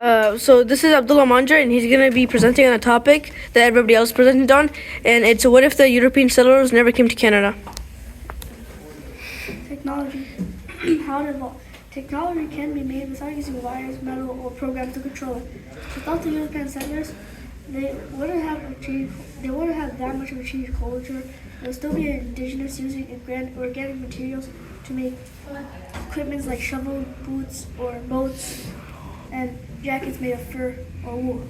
So this is Abdullah Manja, and he's going to be presenting on a topic that everybody else presented on, and it's what if the European settlers never came to Canada? Technology. How it evolved. Technology can be made without using wires, metal, or programs to control it. Without the European settlers, they wouldn't have that much of a changed culture. They would still be indigenous, using organic materials to make equipment like shovel, boots, or boats, and jackets made of fur or wool.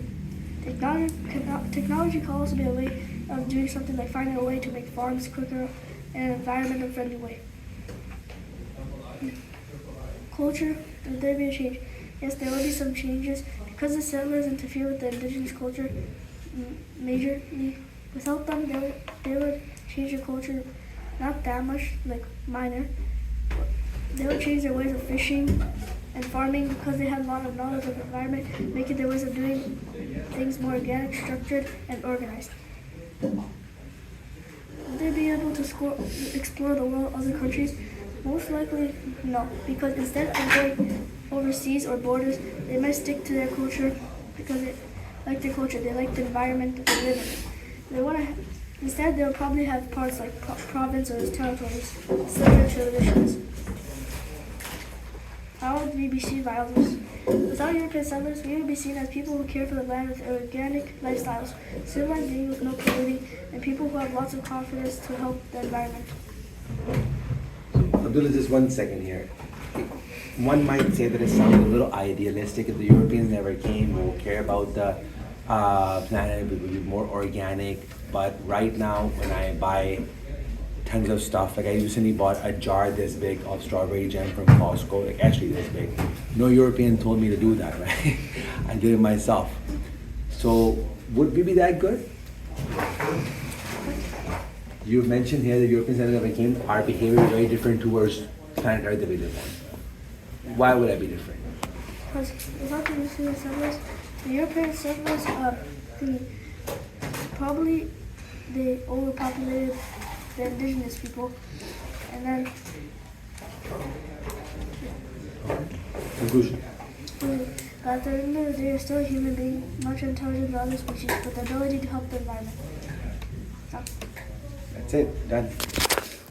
Technology can also be a way of doing something like finding a way to make farms quicker in an environmental friendly way. Culture, will there be a change? Yes, there will be some changes because the settlers interfere with the indigenous culture majorly. Without them, they would change the culture not that much, like minor. They would change their ways of fishing and farming because they had a lot of knowledge of the environment, making their ways of doing things more organic, structured, and organized. Would they be able to explore the world, other countries? Most likely, no, because instead of going overseas or borders, they might stick to their culture because they like their culture, they like the environment that they live in. Instead, they'll probably have parts like province or territories, similar traditions. How would we be seen by others? Without European settlers, we would be seen as people who care for the land with organic lifestyles, civilized beings with no polluting, and people who have lots of confidence to help the environment. Abdullah, just 1 second here. One might say that it sounds a little idealistic. If the Europeans never came, we will care about the planet, it would be more organic. But right now, when I buy tons of stuff, like I recently bought a jar this big of strawberry jam from Costco, like actually this big. No European told me to do that, right? I did it myself. So would we be that good? You mentioned here that Europeans that never came, our behavior is very different towards planet Earth that we live on. Why would that be different? Because without the European settlers, probably they overpopulated the indigenous people, and then Conclusion. at the end of the day, they're still a human being, much intelligent than other species, with the ability to help the environment. So. That's it. Done.